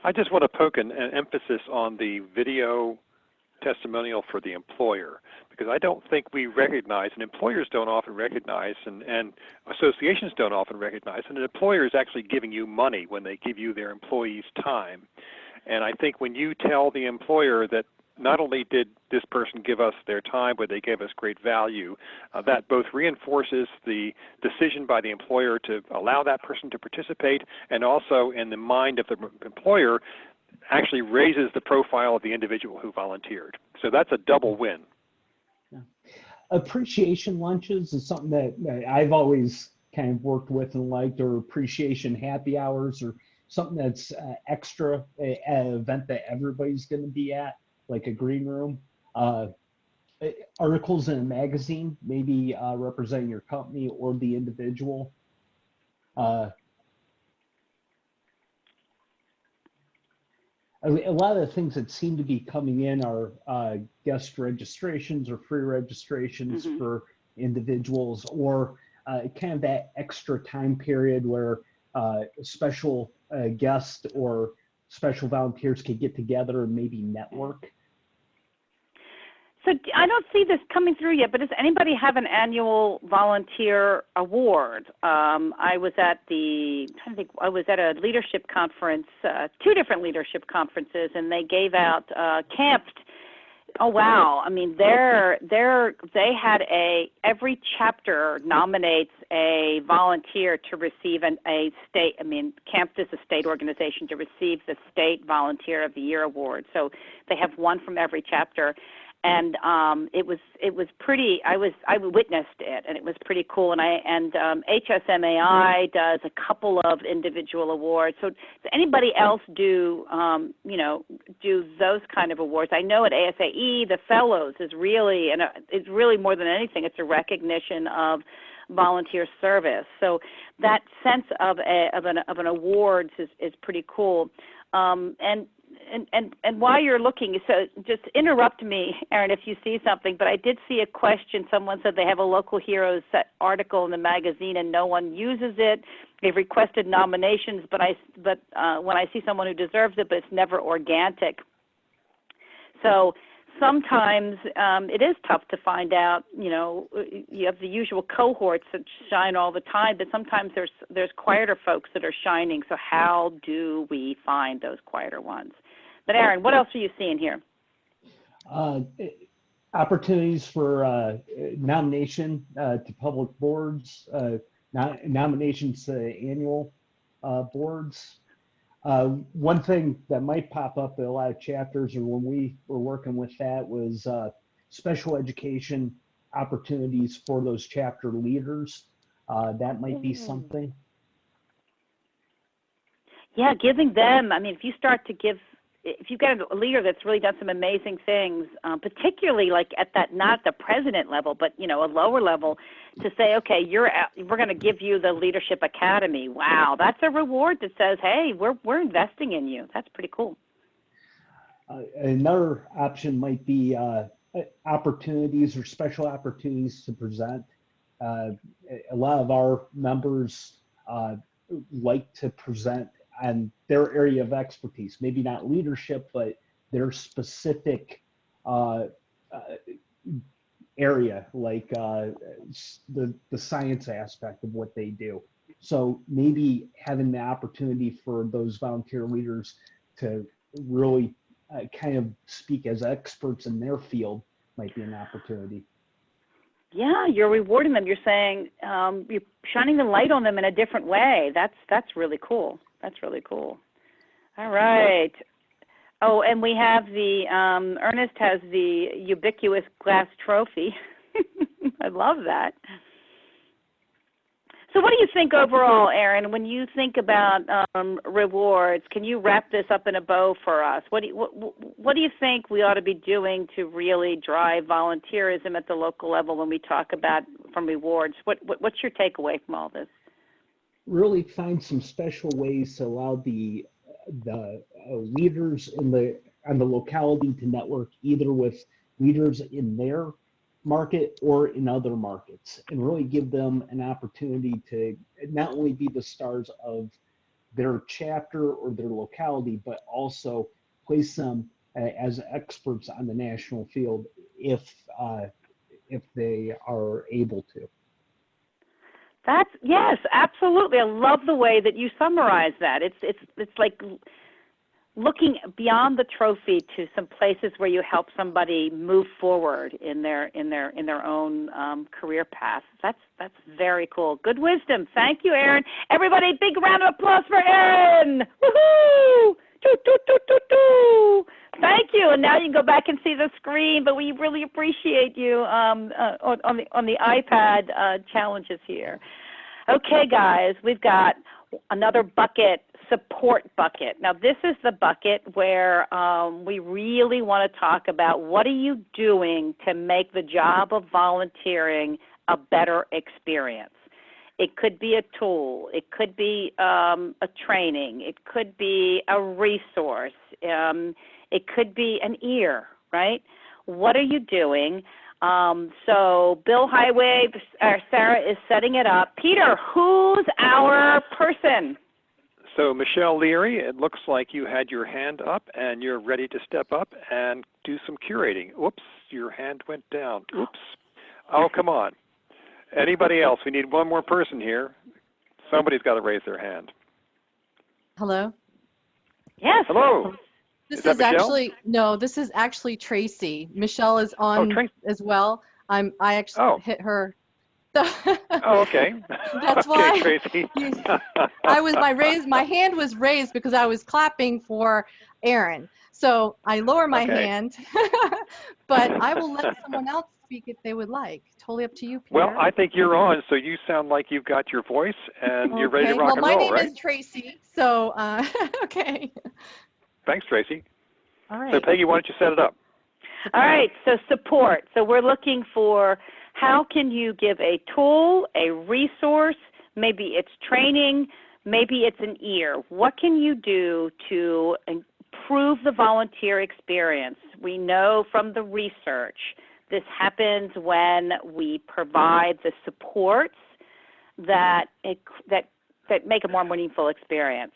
I just want to poke an emphasis on the video testimonial for the employer, because I don't think we recognize, and employers don't often recognize, and associations don't often recognize, and an employer is actually giving you money when they give you their employees' time. And I think when you tell the employer that not only did this person give us their time, but they gave us great value, that both reinforces the decision by the employer to allow that person to participate, and also in the mind of the employer actually raises the profile of the individual who volunteered. So that's a double win. Yeah. Appreciation lunches is something that I've always kind of worked with and liked, or appreciation happy hours, or something that's extra, an event that everybody's going to be at, like a green room. Articles in a magazine, maybe representing your company or the individual. A lot of the things that seem to be coming in are guest registrations or free registrations for individuals, or kind of that extra time period where special guests or special volunteers could get together and maybe network. So I don't see this coming through yet, but does anybody have an annual volunteer award? I was at a leadership conference, 2 different leadership conferences, and they gave out camped. Oh wow! I mean, they had every chapter nominates a volunteer to receive a state. I mean, CAMPT is a state organization, to receive the State Volunteer of the Year award. So they have one from every chapter. And it was pretty. I witnessed it, and it was pretty cool. And HSMAI does a couple of individual awards. So does anybody else do do those kind of awards? I know at ASAE the Fellows is really, and it's really more than anything, it's a recognition of volunteer service. So that sense of an awards is pretty cool. And while you're looking, so just interrupt me, Aaron, if you see something, but I did see a question. Someone said they have a Local Heroes article in the magazine and no one uses it. They've requested nominations, but when I see someone who deserves it, but it's never organic. So sometimes it is tough to find out. You have the usual cohorts that shine all the time, but sometimes there's quieter folks that are shining. So how do we find those quieter ones? But Aaron, what else are you seeing here? Opportunities for nomination to public boards, nominations to annual boards. One thing that might pop up at a lot of chapters, or when we were working with that, was special education opportunities for those chapter leaders. That might be something. Yeah, giving them, I mean, if you've got a leader that's really done some amazing things, particularly like at that, not the president level, but, a lower level, to say, okay, we're going to give you the Leadership Academy. Wow, that's a reward that says, hey, we're investing in you. That's pretty cool. Another option might be opportunities or special opportunities to present. A lot of our members like to present on their area of expertise, maybe not leadership, but their specific area, like the science aspect of what they do. So maybe having the opportunity for those volunteer leaders to really kind of speak as experts in their field might be an opportunity. Yeah, you're rewarding them. You're saying you're shining the light on them in a different way. That's really cool. That's really cool. All right. Oh, and we have Ernest has the ubiquitous glass trophy. I love that. So what do you think overall, Aaron, when you think about rewards? Can you wrap this up in a bow for us? What do you think we ought to be doing to really drive volunteerism at the local level when we talk about from rewards? What's your takeaway from all this? Really find some special ways to allow the leaders on the locality to network either with leaders in their market or in other markets, and really give them an opportunity to not only be the stars of their chapter or their locality, but also place them as experts on the national field if they are able to. Yes, absolutely. I love the way that you summarize that. It's like looking beyond the trophy to some places where you help somebody move forward in their own career path. That's very cool. Good wisdom. Thank you, Aaron. Everybody, big round of applause for Aaron. Woohoo! Doo, doo, doo, doo, doo. Thank you. And now you can go back and see the screen, but we really appreciate you on the iPad challenges here. Okay, guys, we've got another bucket, support bucket. Now, this is the bucket where we really want to talk about what are you doing to make the job of volunteering a better experience. It could be a tool. It could be a training. It could be a resource. It could be an ear, right? What are you doing? So Bill Highway, Sarah is setting it up. Peter, who's our person? So Michelle Leary, it looks like you had your hand up and you're ready to step up and do some curating. Oops, your hand went down. Oops. Oh, come on. Anybody else? We need one more person here. Somebody's got to raise their hand. Hello? Yes. Hello. This that is Michelle? actually, no, this is actually Tracy. Michelle is on Tracy. as well. I actually hit her. Oh, okay. That's okay, why Tracy. my hand was raised because I was clapping for Aaron. So I lower my hand, but I will let someone else speak if they would like. Totally up to you, Peter. Well, I think you're on, so you sound like you've got your voice and you're ready to rock and roll, right? Well, my name is Tracy, so okay. Thanks, Tracy. All right. So Peggy, why don't you set it up? All right, so support. So we're looking for how can you give a tool, a resource, maybe it's training, maybe it's an ear. What can you do to improve the volunteer experience? We know from the research this happens when we provide the supports that make a more meaningful experience.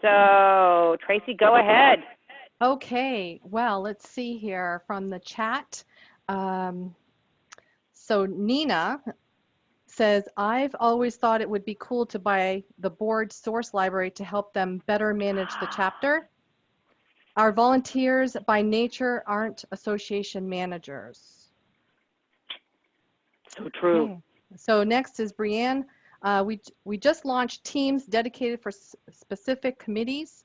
So Tracy, go ahead. Okay, well, let's see here from the chat. So Nina says, I've always thought it would be cool to buy the board source library to help them better manage the chapter. Our volunteers by nature aren't association managers. So true. Okay. So next is Brianne. We just launched teams dedicated for specific committees.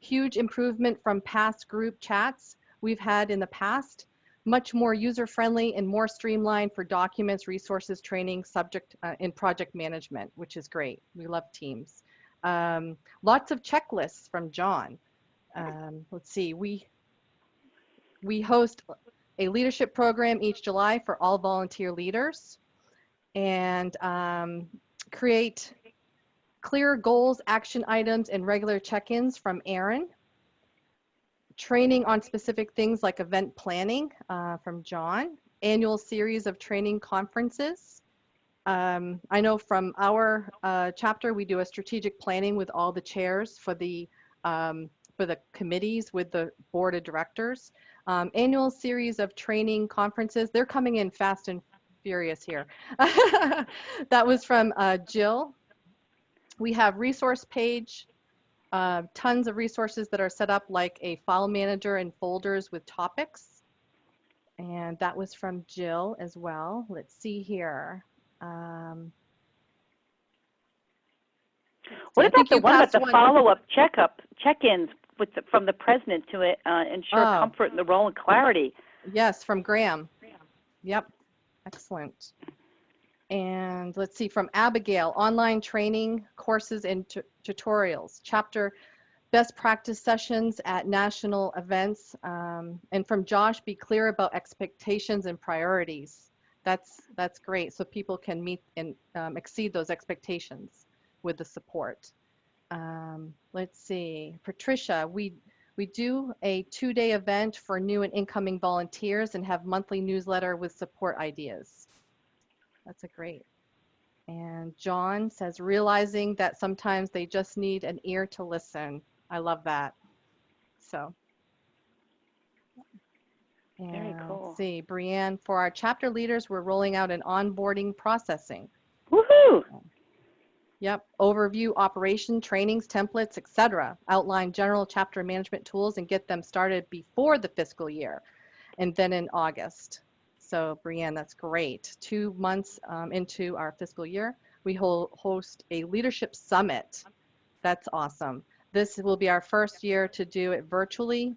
Huge improvement from past group chats we've had in the past. Much more user-friendly and more streamlined for documents, resources, training, subject, and project management, which is great. We love teams. Lots of checklists from John. Let's see, we host a leadership program each July for all volunteer leaders and create clear goals, action items, and regular check-ins from Aaron. Training on specific things like event planning from John. Annual series of training conferences. I know from our chapter, we do a strategic planning with all the chairs for the committees with the board of directors. Annual series of training conferences. They're coming in fast and furious here. That was from Jill. We have resource page, tons of resources that are set up like a file manager and folders with topics. And that was from Jill as well. Let's see here. What about the one about the follow-up check-ins from the president to ensure comfort in the role and clarity? Yes, from Graham. Yep, excellent. And let's see, from Abigail, online training courses and tutorials, chapter best practice sessions at national events. And from Josh, be clear about expectations and priorities. That's great, so people can meet and exceed those expectations with the support. Let's see, Patricia, we do a 2-day event for new and incoming volunteers and have monthly newsletter with support ideas. That's a great. And John says, realizing that sometimes they just need an ear to listen. I love that. So. Very cool. Let's see, Brianne, for our chapter leaders, we're rolling out an onboarding processing. Woohoo! Yep, overview operation, trainings, templates, etc. Outline general chapter management tools and get them started before the fiscal year and then in August. So Brianne, that's great. 2 months into our fiscal year, we host a leadership summit. That's awesome. This will be our first year to do it virtually.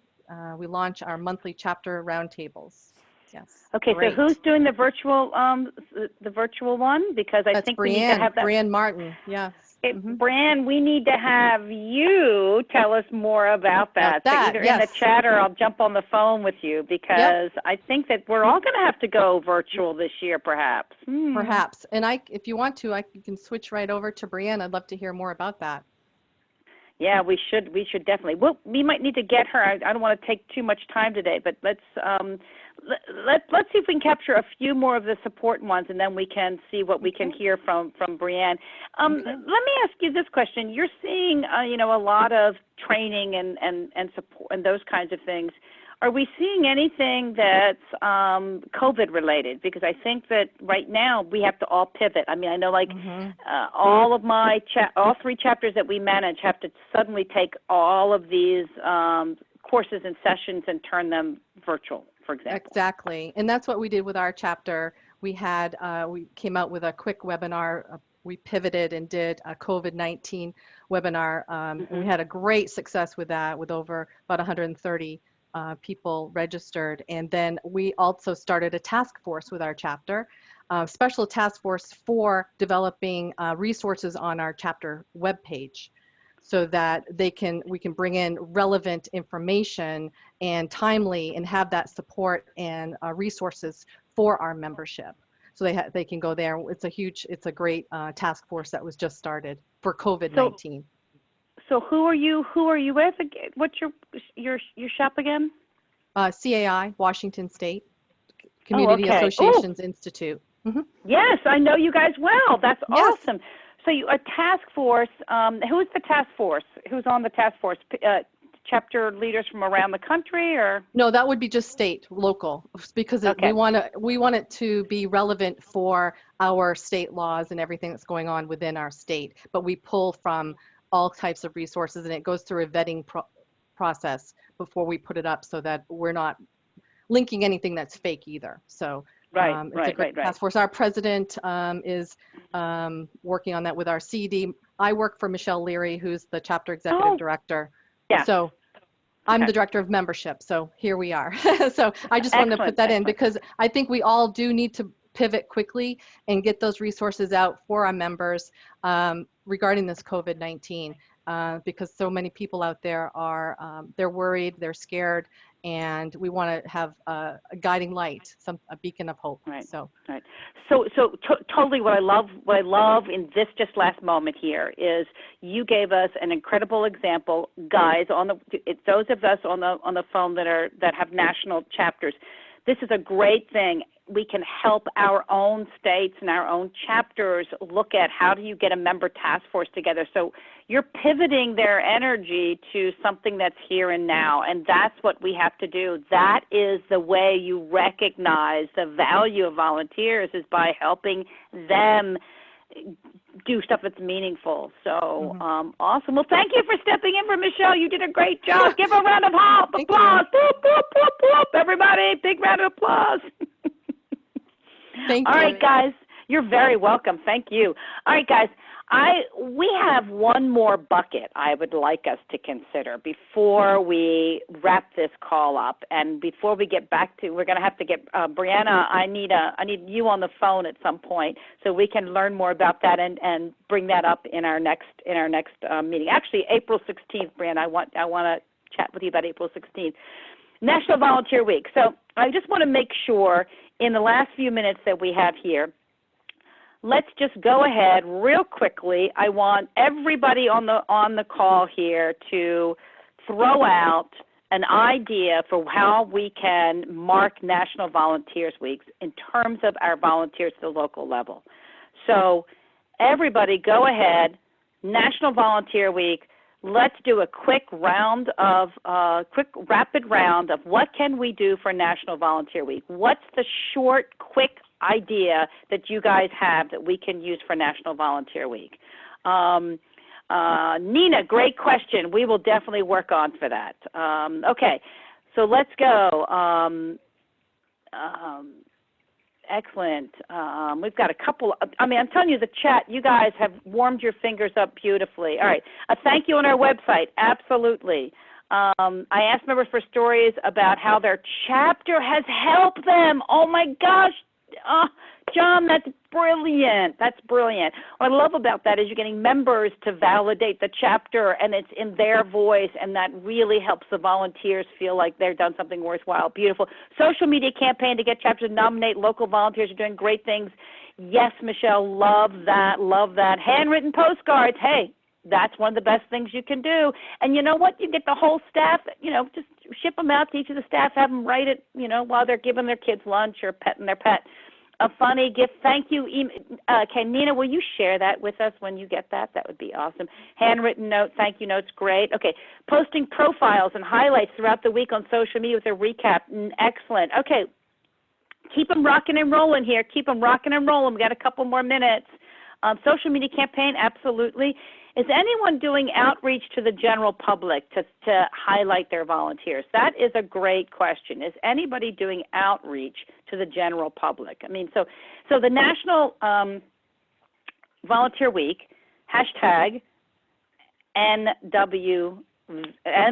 We launch our monthly chapter roundtables. Yes. Okay, Great. so who's doing the virtual one? Because I That's think we need to have that. Brianne Martin. Yes. Bran, we need to have you tell us more about that. So either in the chat or I'll jump on the phone with you, because I think that we're all going to have to go virtual this year, perhaps. Perhaps. And if you want to, you can switch right over to Brianne. I'd love to hear more about that. Yeah, we should definitely. We might need to get her. I don't want to take too much time today, but let's see if we can capture a few more of the support ones, and then we can see what we can hear from Brianne. Let me ask you this question: you're seeing a lot of training and support and those kinds of things. Are we seeing anything that's COVID related? Because I think that right now we have to all pivot. I mean, I know all of all 3 chapters that we manage have to suddenly take all of these courses and sessions and turn them virtual, for example. Exactly, and that's what we did with our chapter. We came out with a quick webinar. We pivoted and did a COVID-19 webinar, and we had a great success with that, with over about 130 people registered. And then we also started a task force with our chapter, special task force for developing resources on our chapter webpage, so that we can bring in relevant information and timely, and have that support and resources for our membership. So they can go there. It's a great task force that was just started for COVID-19. So who are you with? What's your shop again? CAI, Washington State Community Associations Institute. Yes, I know you guys well. That's awesome. So a task force. Who's the task force? Who's on the task force? Chapter leaders from around the country, or? No, that would be just state, local, because we want it to be relevant for our state laws and everything that's going on within our state. But we pull from all types of resources, and it goes through a vetting process before we put it up, so that we're not linking anything that's fake either. So it's a great task force. Our president is working on that with our CD. I work for Michelle Leary, who's the chapter executive director. Yeah. So I'm the director of membership. So here we are. So I just wanted to put that in, because I think we all do need to pivot quickly and get those resources out for our members regarding this COVID-19, because so many people out there they're worried, they're scared, and we want to have a guiding light, a beacon of hope. So totally what I love in this just last moment here is you gave us an incredible example, guys. Those of us on the phone that have national chapters, this is a great thing. We can help our own states and our own chapters look at how do you get a member task force together. So you're pivoting their energy to something that's here and now, and that's what we have to do. That is the way you recognize the value of volunteers, is by helping them do stuff that's meaningful. So awesome. Well, thank you for stepping in for Michelle. You did a great job. Give a round of applause. Boop, boop, boop, boop. Everybody, big round of applause. Thank you. All right, guys. You're very welcome. Thank you. All right, guys. We have one more bucket I would like us to consider before we wrap this call up, and before we get back to, we're going to have to get Brianna. I need you on the phone at some point so we can learn more about that and bring that up in our next meeting. Actually, April 16th, Brianna. I want to chat with you about April 16th, National Volunteer Week. So I just want to make sure in the last few minutes that we have here, let's just go ahead real quickly. I want everybody on the call here to throw out an idea for how we can mark National Volunteers Week in terms of our volunteers at the local level. So everybody go ahead, National Volunteer Week. Let's do a quick rapid round of what can we do for National Volunteer Week. What's the short, quick idea that you guys have that we can use for National Volunteer Week? Nina, great question. We will definitely work on for that. Okay, so let's go. Excellent. We've got a couple. I'm telling you, the chat, you guys have warmed your fingers up beautifully. All right. A thank you on our website. Absolutely. I asked members for stories about how their chapter has helped them. Oh my gosh, John, that's brilliant. That's brilliant. What I love about that is you're getting members to validate the chapter, and it's in their voice, and that really helps the volunteers feel like they've done something worthwhile. Beautiful. Social media campaign to get chapters to nominate local volunteers. You're doing great things. Yes, Michelle, love that, love that. Handwritten postcards. Hey, that's one of the best things you can do. And you know what? You get the whole staff, just ship them out to each of the staff, have them write it, while they're giving their kids lunch or petting their pet. A funny gift. Thank you. Okay, Nina, will you share that with us when you get that? That would be awesome. Handwritten note, thank you notes, great. Okay, posting profiles and highlights throughout the week on social media with a recap. Excellent. Okay, keep them rocking and rolling here. Keep them rocking and rolling. We got a couple more minutes. Social media campaign, absolutely. Is anyone doing outreach to the general public to highlight their volunteers? That is a great question. Is anybody doing outreach to the general public? I mean, so the National Volunteer Week, hashtag NVW, I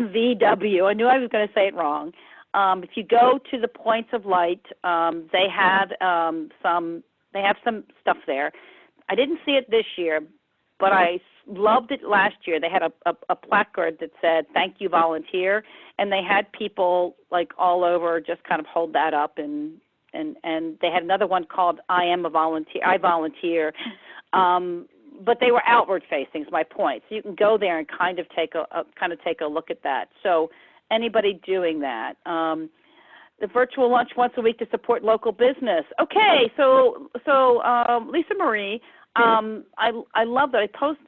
knew I was going to say it wrong. If you go to the Points of Light, they have some stuff there. I didn't see it this year, but I loved it last year. They had a placard that said, "Thank you, volunteer," and they had people like all over just kind of hold that up, and they had another one called "I am a volunteer," I volunteer, but they were outward facing. Is my point. So you can go there and kind of take a look at that. So anybody doing that. The virtual lunch once a week to support local business. Okay, so Lisa Marie, I love that. I post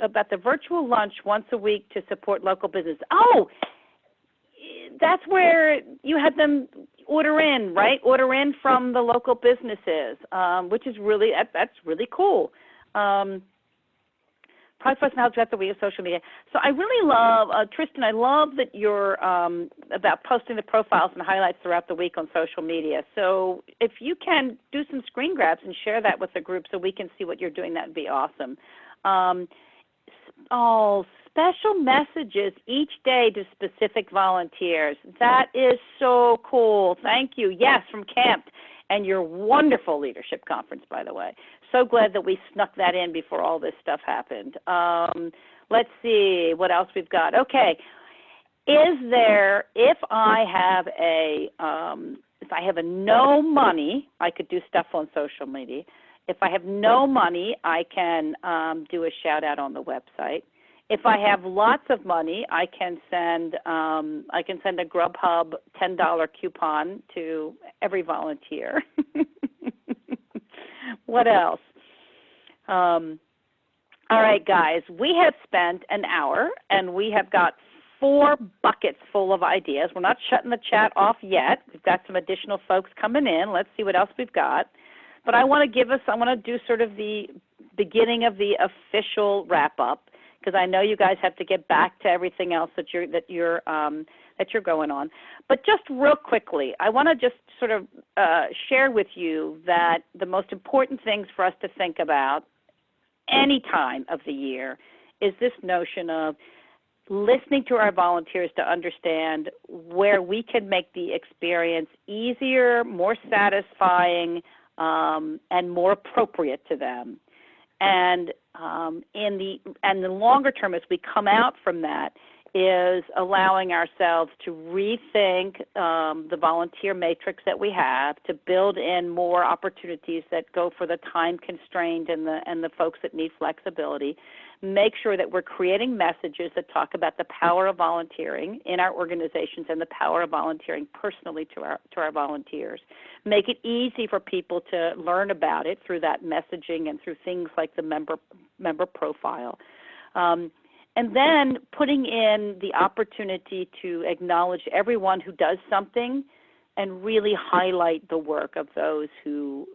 about the virtual lunch once a week to support local business. Oh, that's where you had them order in, right? Order in from the local businesses, which is that's really cool. Product personality throughout the week of social media. So I really love, Tristan, I love that you're about posting the profiles and highlights throughout the week on social media. So if you can do some screen grabs and share that with the group so we can see what you're doing, that would be awesome. Special messages each day to specific volunteers. That is so cool. Thank you. Yes, from camp and your wonderful leadership conference, by the way. So glad that we snuck that in before all this stuff happened. Let's see what else we've got. Okay, if I have a no money, I could do stuff on social media. If I have no money, I can do a shout out on the website. If I have lots of money, I can send a Grubhub $10 coupon to every volunteer. What else? All right, guys, we have spent an hour, and we have got 4 buckets full of ideas. We're not shutting the chat off yet. We've got some additional folks coming in. Let's see what else we've got. But I want to do sort of the beginning of the official wrap-up, because I know you guys have to get back to everything else that you're going on. But just real quickly, I want to just sort of share with you that the most important things for us to think about any time of the year is this notion of listening to our volunteers to understand where we can make the experience easier, more satisfying, and more appropriate to them. And in the longer term, as we come out from that, is allowing ourselves to rethink the volunteer matrix that we have, to build in more opportunities that go for the time constrained and the folks that need flexibility. Make sure that we're creating messages that talk about the power of volunteering in our organizations and the power of volunteering personally to our volunteers. Make it easy for people to learn about it through that messaging and through things like the member profile. And then putting in the opportunity to acknowledge everyone who does something and really highlight the work of those who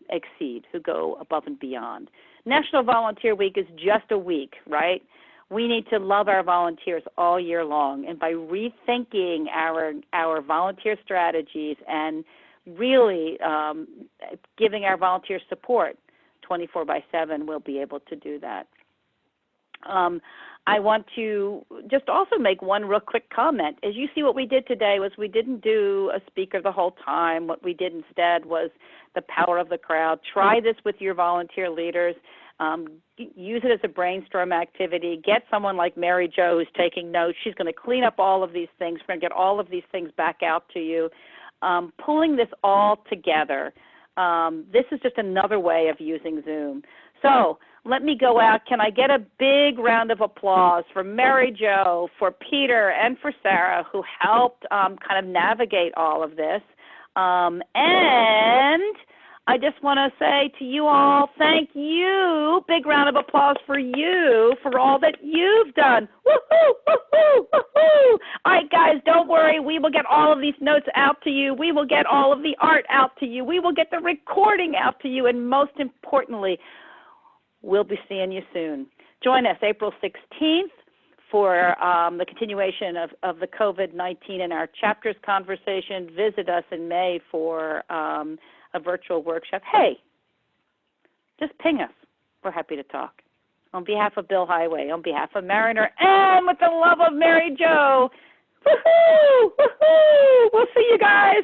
exceed, who go above and beyond. National Volunteer Week is just a week, right? We need to love our volunteers all year long. And by rethinking our volunteer strategies and really giving our volunteers support 24/7, we'll be able to do that. I want to just also make one real quick comment. As you see, what we did today was we didn't do a speaker the whole time. What we did instead was the power of the crowd. Try this with your volunteer leaders. Use it as a brainstorm activity. Get someone like Mary Jo who's taking notes. She's going to clean up all of these things. We're going to get all of these things back out to you. Pulling this all together, this is just another way of using Zoom. So let me go out. Can I get a big round of applause for Mary Jo, for Peter, and for Sarah, who helped kind of navigate all of this. And I just want to say to you all, thank you. Big round of applause for you for all that you've done. Woo-hoo, woo-hoo, woo-hoo. All right, guys, don't worry. We will get all of these notes out to you. We will get all of the art out to you. We will get the recording out to you. And most importantly, we'll be seeing you soon. Join us April 16th for the continuation of the COVID-19 in our chapters conversation. Visit us in May for a virtual workshop. Hey, just ping us. We're happy to talk. On behalf of Bill Highway, on behalf of Mariner, and with the love of Mary Jo, woohoo, woohoo, we'll see you guys.